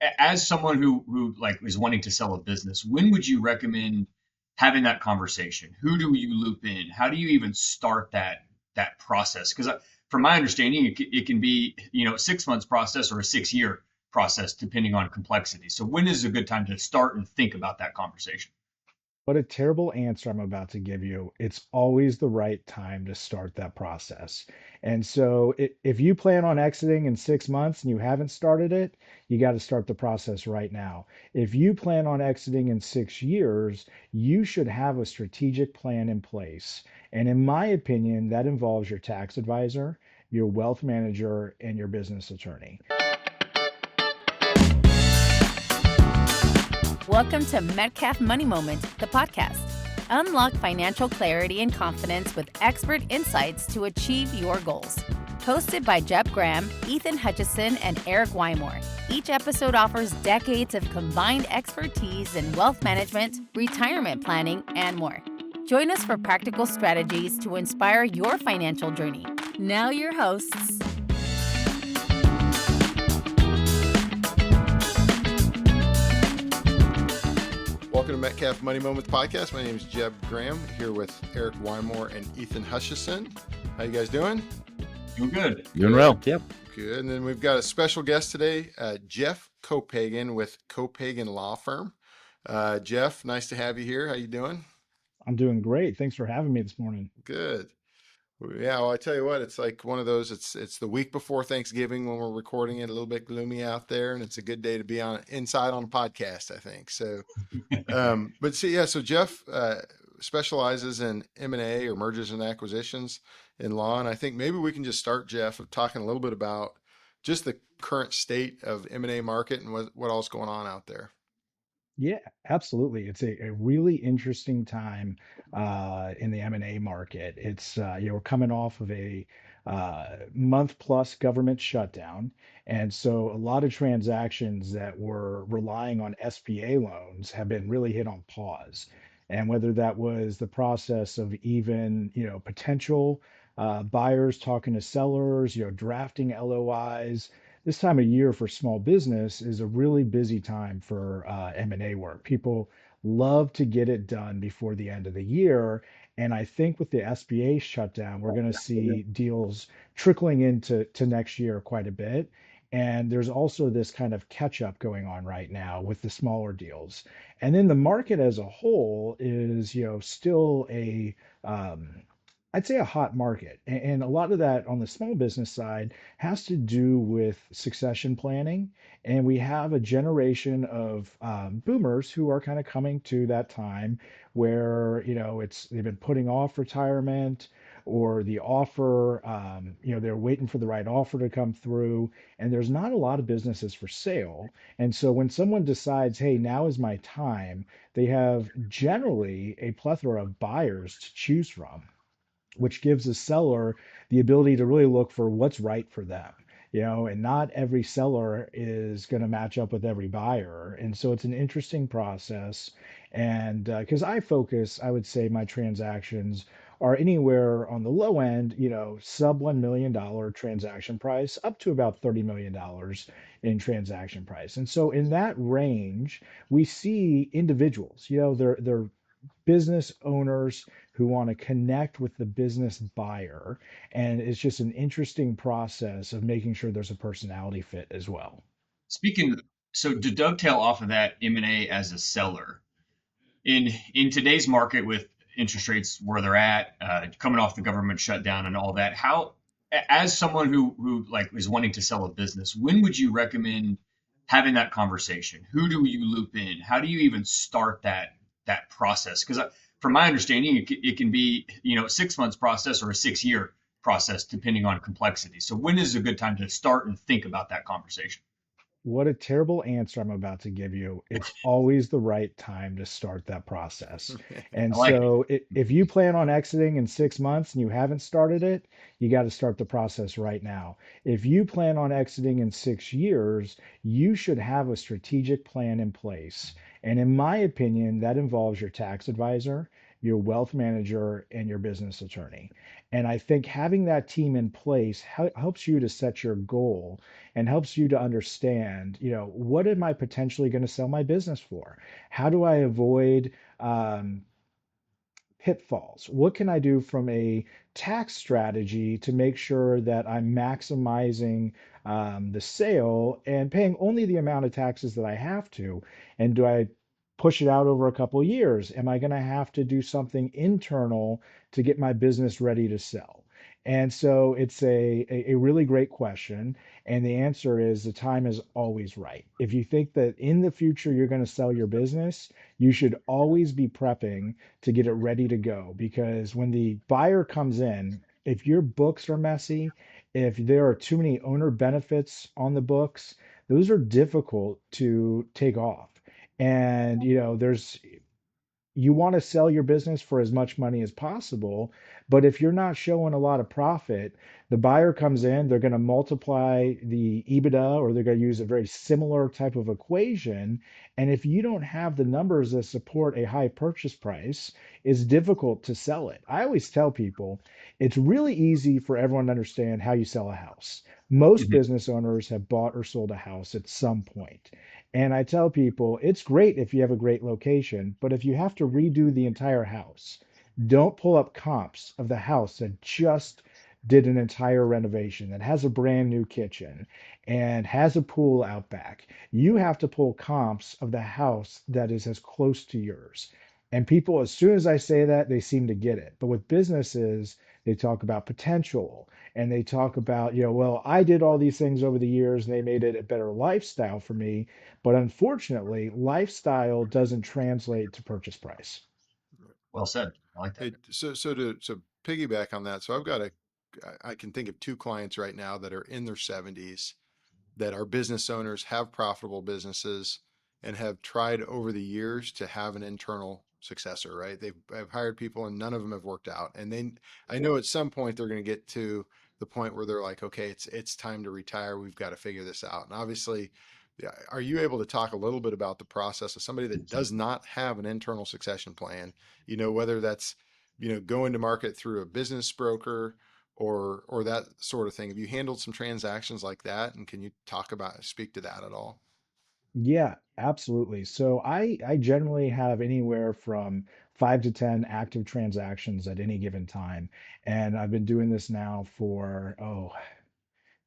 as someone who like is wanting to sell a business, when would you recommend having that conversation? Who do you loop in? How do you even start that process? Because from my understanding, it can be 6 months process or a 6 year process depending on complexity. So when is a good time to start and think about that conversation? What a terrible answer I'm about to give you. It's always the right time to start that process. And so, if you plan on exiting in 6 months and you haven't started it, you got to start the process right now. If you plan on exiting in 6 years, you should have a strategic plan in place. And in my opinion, that involves your tax advisor, your wealth manager, and your business attorney. Welcome to Metcalf Money Moment, the podcast. Unlock financial clarity and confidence with expert insights to achieve your goals. Hosted by Jeff Graham, Ethan Hutchison, and Eric Wymore. Each episode offers decades of combined expertise in wealth management, retirement planning, and more. Join us for practical strategies to inspire your financial journey. Now your hosts. Welcome to Metcalf Money Moment podcast. My name is Jeff Graham, here with Eric Wymore and Ethan Hutchison. How you guys doing? Doing good. Doing well. Yep. Good. And then we've got a special guest today, Jeff Coppaken with Coppaken Law Firm. Jeff, nice to have you here. How you doing? I'm doing great. Thanks for having me this morning. Good. Yeah, well, I tell you what, it's like one of those. It's the week before Thanksgiving when we're recording it. A little bit gloomy out there, and it's a good day to be inside on a podcast, I think. So, but see, yeah. So Jeff specializes in M&A or mergers and acquisitions in law, and I think maybe we can just start, Jeff, of talking a little bit about just the current state of M&A market and what all's going on out there. Yeah, absolutely. It's a really interesting time in the M&A market. We're coming off of a month plus government shutdown. And so a lot of transactions that were relying on SBA loans have been really hit on pause. And whether that was the process of even, potential buyers talking to sellers, drafting LOIs, this time of year for small business is a really busy time for M&A work. People love to get it done before the end of the year. And I think with the SBA shutdown, we're going to see deals trickling into next year quite a bit. And there's also this kind of catch up going on right now with the smaller deals. And then the market as a whole is, still I'd say a hot market. And a lot of that on the small business side has to do with succession planning. And we have a generation of boomers who are kind of coming to that time where, they've been putting off retirement or the offer, they're waiting for the right offer to come through. And there's not a lot of businesses for sale. And so when someone decides, hey, now is my time, they have generally a plethora of buyers to choose from, which gives the seller the ability to really look for what's right for them. And not every seller is going to match up with every buyer. And so it's an interesting process. And because I would say my transactions are anywhere on the low end, sub $1 million transaction price up to about $30 million in transaction price. And so in that range, we see individuals, they're business owners who want to connect with the business buyer. And it's just an interesting process of making sure there's a personality fit as well. Speaking, so to dovetail off of that, M&A as a seller in today's market with interest rates where they're at, coming off the government shutdown and all that, how, as someone who like is wanting to sell a business, when would you recommend having that conversation? Who do you loop in? How do you even start that process? Because from my understanding, it can be 6 months process or a 6 year process depending on complexity. So when is a good time to start and think about that conversation? What a terrible answer I'm about to give you. It's always the right time to start that process. And I like it. so if you plan on exiting in 6 months and you haven't started it, you got to start the process right now. If you plan on exiting in 6 years, you should have a strategic plan in place. And in my opinion, that involves your tax advisor, your wealth manager, and your business attorney. And I think having that team in place helps you to set your goal and helps you to understand, what am I potentially going to sell my business for? How do I avoid pitfalls? What can I do from a tax strategy to make sure that I'm maximizing the sale and paying only the amount of taxes that I have to? And do I push it out over a couple of years? Am I going to have to do something internal to get my business ready to sell? And so it's a really great question. And the answer is the time is always right. If you think that in the future you're going to sell your business, you should always be prepping to get it ready to go. Because when the buyer comes in, if your books are messy, if there are too many owner benefits on the books, those are difficult to take off. And you want to sell your business for as much money as possible. But if you're not showing a lot of profit, the buyer comes in, they're going to multiply the EBITDA or they're going to use a very similar type of equation. And if you don't have the numbers that support a high purchase price, it's difficult to sell it. I always tell people it's really easy for everyone to understand how you sell a house. Most Mhm. business owners have bought or sold a house at some point. And I tell people it's great if you have a great location, but if you have to redo the entire house, don't pull up comps of the house that just did an entire renovation, that has a brand new kitchen and has a pool out back. You have to pull comps of the house that is as close to yours. And people, as soon as I say that, they seem to get it. But with businesses, they talk about potential and they talk about, well, I did all these things over the years and they made it a better lifestyle for me. But unfortunately, lifestyle doesn't translate to purchase price. Well said. I like that. Hey, so piggyback on that. So I can think of two clients right now that are in their 70s that are business owners, have profitable businesses, and have tried over the years to have an internal successor, right? Have hired people and none of them have worked out. And I know at some point they're going to get to the point where they're like, okay, it's time to retire. We've got to figure this out. And obviously, yeah, are you able to talk a little bit about the process of somebody that does not have an internal succession plan? Whether that's, going to market through a business broker or that sort of thing. Have you handled some transactions like that? And can you speak to that at all? Yeah, absolutely. So I generally have anywhere from 5 to 10 active transactions at any given time. And I've been doing this now for,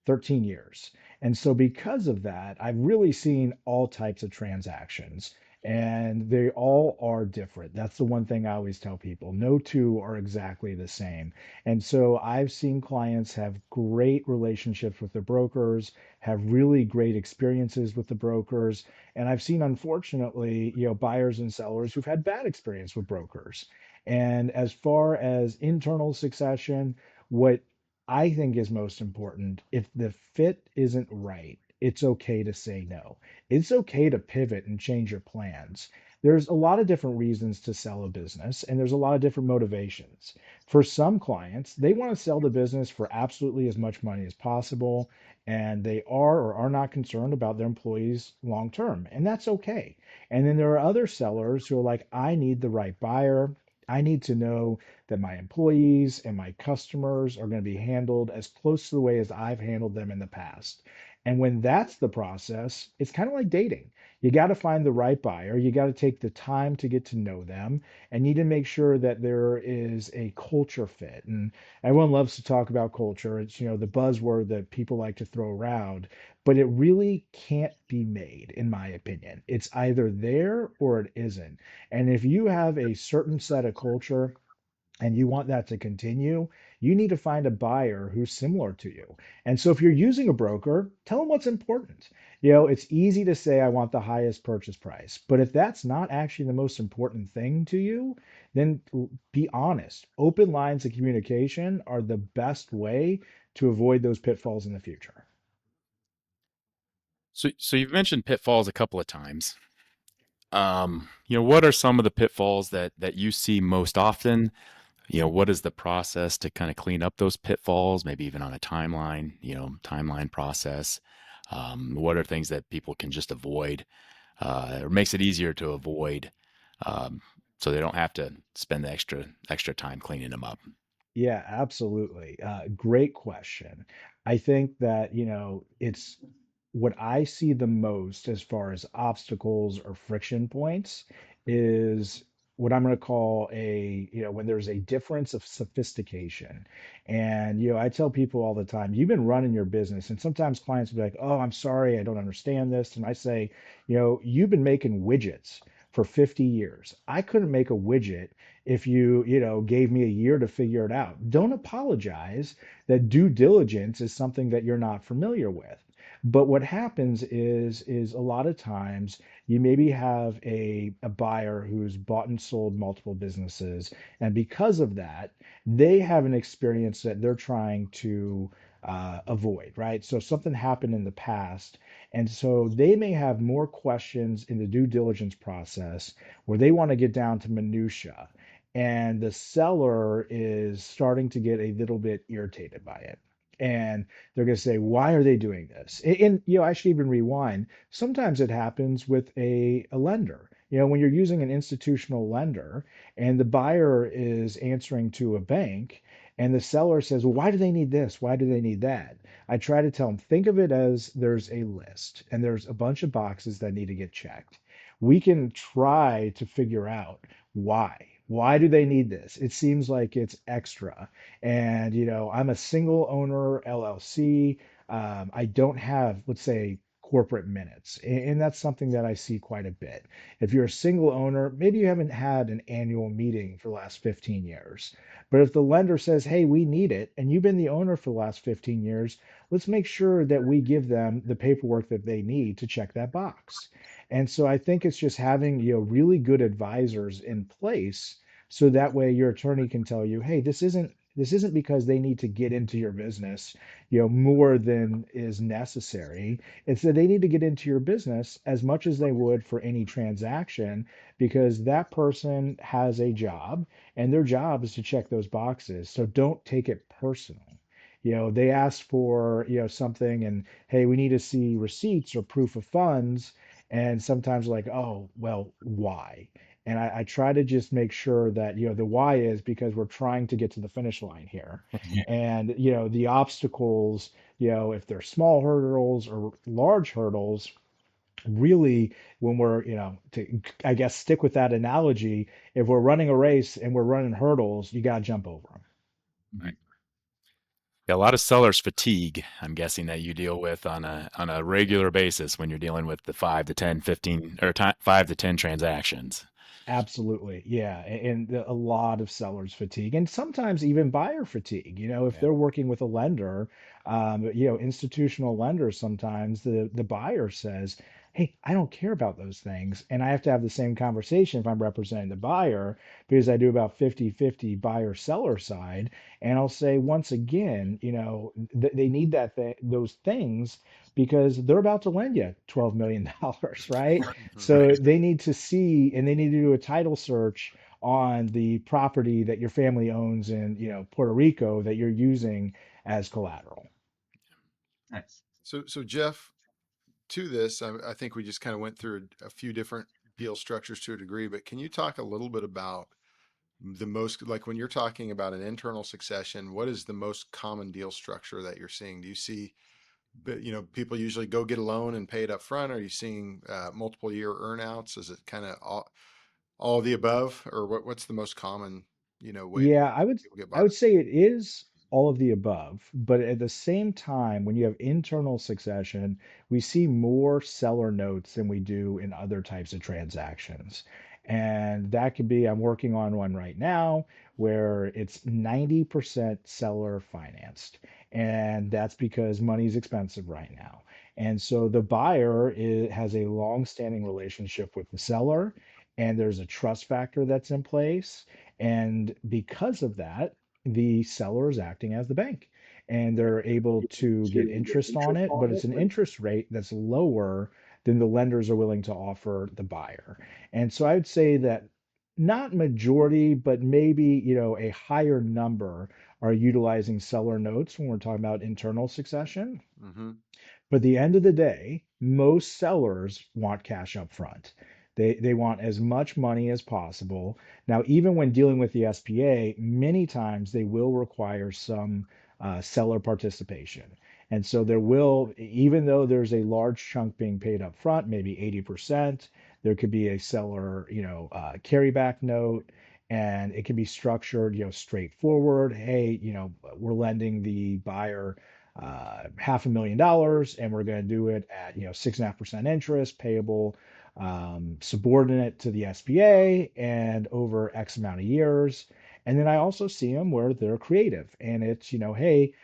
13 years. And so, because of that, I've really seen all types of transactions, and they all are different. That's the one thing I always tell people. No two are exactly the same. And so, I've seen clients have great relationships with the brokers, have really great experiences with the brokers. And I've seen, unfortunately, buyers and sellers who've had bad experience with brokers. And as far as internal succession, what I think is most important, if the fit isn't right, it's okay to say no. It's okay to pivot and change your plans. There's a lot of different reasons to sell a business, and there's a lot of different motivations. For some clients, they want to sell the business for absolutely as much money as possible, and they are or are not concerned about their employees long term, and that's okay. And then there are other sellers who are like, I need the right buyer. I need to know that my employees and my customers are going to be handled as close to the way as I've handled them in the past. And when that's the process, it's kind of like dating. You got to find the right buyer. You got to take the time to get to know them and need to make sure that there is a culture fit. And everyone loves to talk about culture. It's, the buzzword that people like to throw around, but it really can't be made, in my opinion. It's either there or it isn't. And if you have a certain set of culture and you want that to continue, you need to find a buyer who's similar to you. And so if you're using a broker, tell them what's important. It's easy to say, I want the highest purchase price. But if that's not actually the most important thing to you, then be honest. Open lines of communication are the best way to avoid those pitfalls in the future. So you've mentioned pitfalls a couple of times. What are some of the pitfalls that you see most often? What is the process to kind of clean up those pitfalls, maybe even on a timeline process? What are things that people can just avoid, or makes it easier to avoid? Um, so they don't have to spend the extra time cleaning them up. Yeah, absolutely. Great question. I think that, it's what I see the most as far as obstacles or friction points is what I'm going to call when there's a difference of sophistication. And, I tell people all the time, you've been running your business, and sometimes clients will be like, oh, I'm sorry, I don't understand this. And I say, you've been making widgets for 50 years. I couldn't make a widget if you gave me a year to figure it out. Don't apologize that due diligence is something that you're not familiar with. But what happens is a lot of times you maybe have a buyer who's bought and sold multiple businesses, and because of that, they have an experience that they're trying to avoid, right? So something happened in the past, and so they may have more questions in the due diligence process where they want to get down to minutia, and the seller is starting to get a little bit irritated by it. And they're going to say, why are they doing this? And I should even rewind. Sometimes it happens with a lender. When you're using an institutional lender and the buyer is answering to a bank and the seller says, well, why do they need this? Why do they need that? I try to tell them, think of it as there's a list and there's a bunch of boxes that need to get checked. We can try to figure out why. Why do they need this? It seems like it's extra. And, I'm a single owner LLC. I don't have, let's say, corporate minutes. And that's something that I see quite a bit. If you're a single owner, maybe you haven't had an annual meeting for the last 15 years. But if the lender says, hey, we need it, and you've been the owner for the last 15 years, let's make sure that we give them the paperwork that they need to check that box. And so I think it's just having, really good advisors in place so that way your attorney can tell you, hey, this isn't because they need to get into your business, more than is necessary. It's that they need to get into your business as much as they would for any transaction because that person has a job and their job is to check those boxes. So don't take it personal. They asked for, something and hey, we need to see receipts or proof of funds. And sometimes like, oh, well, why? And I try to just make sure that, the why is because we're trying to get to the finish line here. And, the obstacles, if they're small hurdles or large hurdles, really when we're, to, I guess, stick with that analogy, if we're running a race and we're running hurdles, you got to jump over them. Right. Yeah, a lot of sellers fatigue, I'm guessing that you deal with on a regular basis when you're dealing with the 5 to 10, 15 or 5 to 10 transactions. Absolutely. Yeah. And a lot of sellers fatigue and sometimes even buyer fatigue. If Yeah. they're working with a lender, institutional lenders, sometimes the buyer says, hey, I don't care about those things. And I have to have the same conversation if I'm representing the buyer because I do about 50-50 buyer seller side. And I'll say, once again, they need those things because they're about to lend you $12 million, right? Mhm. So they need to see and they need to do a title search on the property that your family owns in, Puerto Rico that you're using as collateral. Nice. So Jeff, to this, I think we just kind of went through a few different deal structures to a degree, but can you talk a little bit about the most, like when you're talking about an internal succession, what is the most common deal structure that you're seeing? Do you see, people usually go get a loan and pay it up front? Are you seeing multiple year earnouts? Is it kind of all of the above, or what's the most common, way Yeah, I would people get I bought? would say it is all of the above, but at the same time, when you have internal succession, we see more seller notes than we do in other types of transactions. And that could be, I'm working on one right now where it's 90% seller financed. And that's because money's expensive right now. And so the buyer has a long-standing relationship with the seller, and there's a trust factor that's in place. And because of that, the seller is acting as the bank and they're able to get interest on it, but it's an interest rate that's lower than the lenders are willing to offer the buyer. And so I would say that not majority, but maybe, a higher number are utilizing seller notes when we're talking about internal succession. Hmm. But at the end of the day, most sellers want cash up front. They want as much money as possible. Now, even when dealing with the SPA, many times they will require some seller participation. And so there will, even though there's a large chunk being paid up front, maybe 80%, there could be a seller, carryback note, and it can be structured, straightforward. Hey, we're lending the buyer $500,000, and we're going to do it at 6.5% interest, payable subordinate to the SBA, and over X amount of years. And then I also see them where they're creative, and it's hey,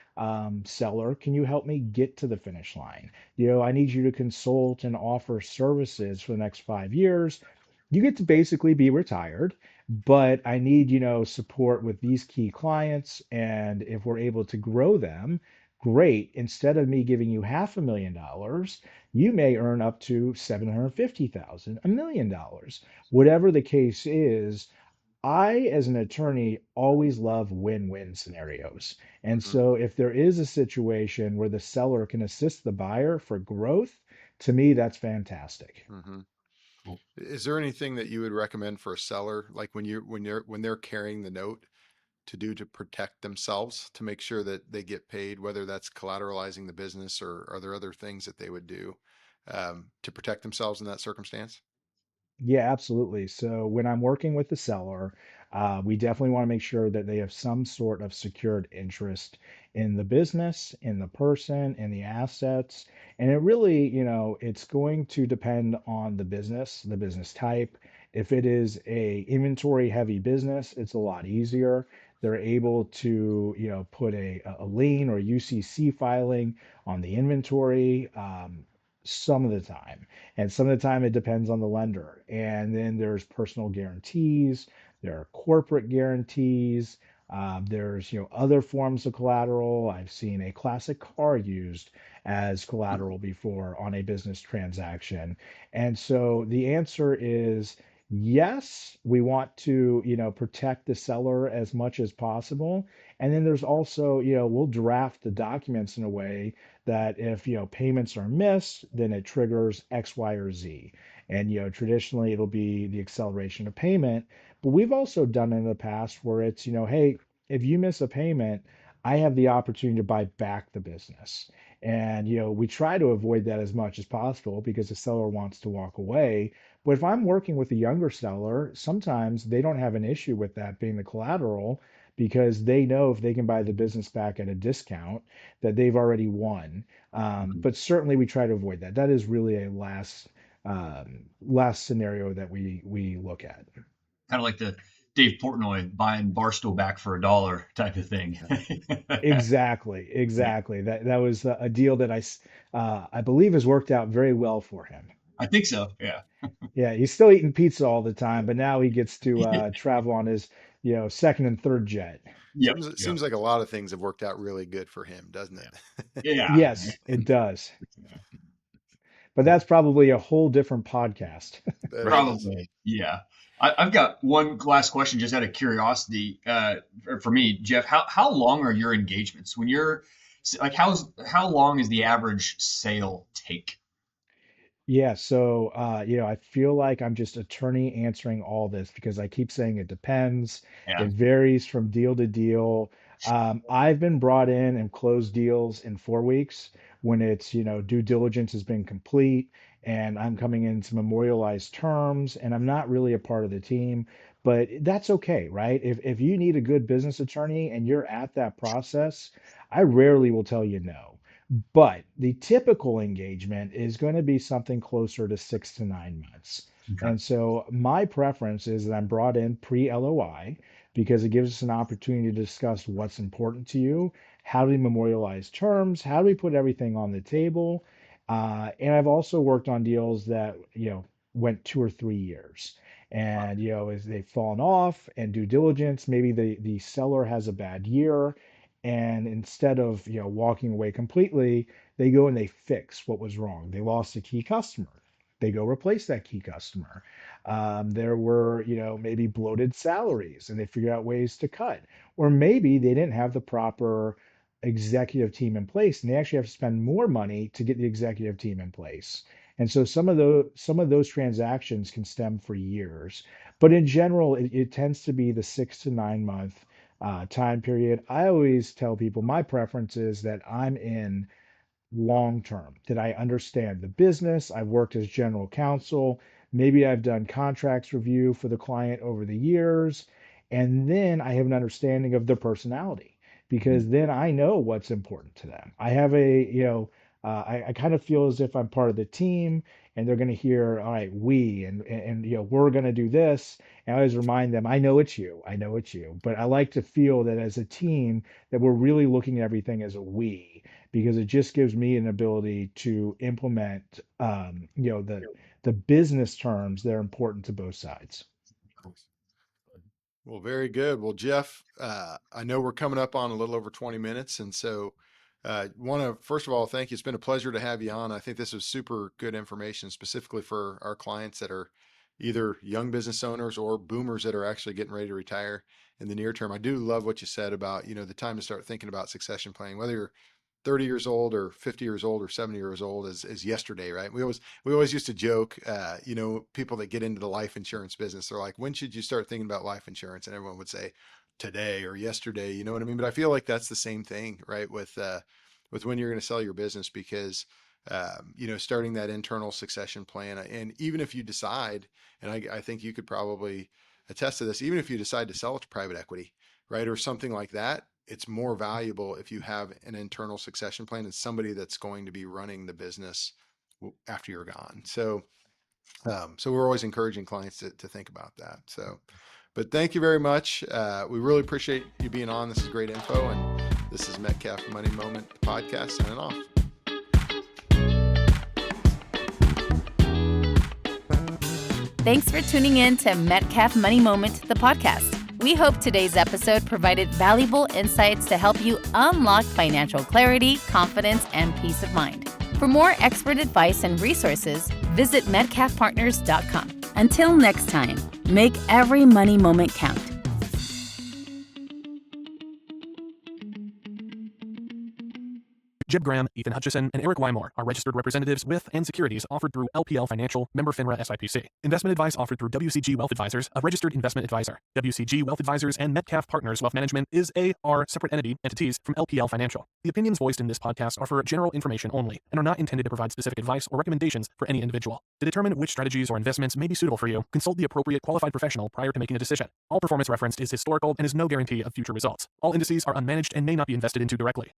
seller, can you help me get to the finish line? I need you to consult and offer services for the next 5 years. You get to basically be retired, but I need, support with these key clients. And if we're able to grow them, great. Instead of me giving you $500,000, you may earn up to 750,000, $1 million. Whatever the case is, I, as an attorney, always love win-win scenarios. And Hmm. so if there is a situation where the seller can assist the buyer for growth, to me, that's fantastic. Hmm. Is there anything that you would recommend for a seller, like when they're carrying the note, to do to protect themselves to make sure that they get paid, whether that's collateralizing the business or are there other things that they would do to protect themselves in that circumstance? Yeah, absolutely. So when I'm working with the seller, we definitely want to make sure that they have some sort of secured interest in the business, in the person, in the assets. And it really, it's going to depend on the business type. If it is a inventory heavy business, it's a lot easier. They're able to, put a lien or UCC filing on the inventory some of the time. And some of the time it depends on the lender. And then there's personal guarantees, there are corporate guarantees, there's other forms of collateral. I've seen a classic car used as collateral before on a business transaction. And so the answer is yes, we want to, protect the seller as much as possible. And then there's also, we'll draft the documents in a way that if payments are missed, then it triggers X, Y, or Z. And traditionally it'll be the acceleration of payment. But we've also done it in the past where it's hey, if you miss a payment, I have the opportunity to buy back the business. And we try to avoid that as much as possible because the seller wants to walk away. But if I'm working with a younger seller, sometimes they don't have an issue with that being the collateral because they know if they can buy the business back at a discount that they've already won. But certainly we try to avoid that. That is really a last scenario that we look at. Kind of like the Dave Portnoy buying Barstool back for $1 type of thing. Exactly, exactly. That was a deal that I believe has worked out very well for him. I think so. Yeah. Yeah, he's still eating pizza all the time, but now he gets to travel on his second and third jet. Yep. Yep. Seems like a lot of things have worked out really good for him, doesn't Yeah. it? Yeah. Yes, it does. But that's probably a whole different podcast. That is. Probably. Yeah. I've got one last question just out of curiosity for me, Jeff. How long are your engagements? When you're like, how long is the average sale take? Yeah, so I feel like I'm just attorney answering all this because I keep saying it depends. Yeah. It varies from deal to deal. I've been brought in and closed deals in 4 weeks when it's, due diligence has been complete and I'm coming in to memorialize terms and I'm not really a part of the team, but that's okay, right? If you need a good business attorney and you're at that process, I rarely will tell you no. But the typical engagement is going to be something closer to 6 to 9 months. Okay. And so my preference is that I'm brought in pre-LOI because it gives us an opportunity to discuss what's important to you, how do we memorialize terms, how do we put everything on the table. And I've also worked on deals that, went 2 or 3 years. Wow. And, as they've fallen off and due diligence, maybe the seller has a bad year and instead of walking away completely, they go and they fix what was wrong. They lost a key customer, they go replace that key customer. There were maybe bloated salaries and they figure out ways to cut, or maybe they didn't have the proper executive team in place and they actually have to spend more money to get the executive team in place. And so some of those transactions can stem for years. But in general, it tends to be the 6 to 9 month time period. I always tell people my preference is that I'm in long term, that I understand the business. I've worked as general counsel. Maybe I've done contracts review for the client over the years. And then I have an understanding of their personality because then I know what's important to them. I have I kind of feel as if I'm part of the team and they're going to hear, all right, we, and we're going to do this. And I always remind them, I know it's you. I know it's you. But I like to feel that as a team, that we're really looking at everything as a we because it just gives me an ability to implement, the business terms that are important to both sides. Well, very good. Well, Jeff, I know we're coming up on a little over 20 minutes. And so want to, first of all, thank you. It's been a pleasure to have you on. I think this was super good information, specifically for our clients that are either young business owners or boomers that are actually getting ready to retire in the near term. I do love what you said about, the time to start thinking about succession planning, whether you're 30 years old or 50 years old or 70 years old is yesterday, right? We always used to joke, people that get into the life insurance business, they're like, when should you start thinking about life insurance? And everyone would say today or yesterday, you know what I mean? But I feel like that's the same thing, right? With when you're going to sell your business, because, starting that internal succession plan. And even if you decide, and I think you could probably attest to this, even if you decide to sell it to private equity, right? Or something like that, it's more valuable if you have an internal succession plan and somebody that's going to be running the business after you're gone. So we're always encouraging clients to think about that. So, but thank you very much. We really appreciate you being on. This is great info. And this is Metcalf Money Moment podcast signing off. Thanks for tuning in to Metcalf Money Moment, the podcast. We hope today's episode provided valuable insights to help you unlock financial clarity, confidence, and peace of mind. For more expert advice and resources, visit metcalfpartners.com. Until next time, make every money moment count. Jeb Graham, Ethan Hutchison, and Eric Wymore are registered representatives with and securities offered through LPL Financial, member FINRA SIPC. Investment advice offered through WCG Wealth Advisors, a registered investment advisor. WCG Wealth Advisors and Metcalf Partners Wealth Management are separate entities from LPL Financial. The opinions voiced in this podcast are for general information only and are not intended to provide specific advice or recommendations for any individual. To determine which strategies or investments may be suitable for you, consult the appropriate qualified professional prior to making a decision. All performance referenced is historical and is no guarantee of future results. All indices are unmanaged and may not be invested into directly.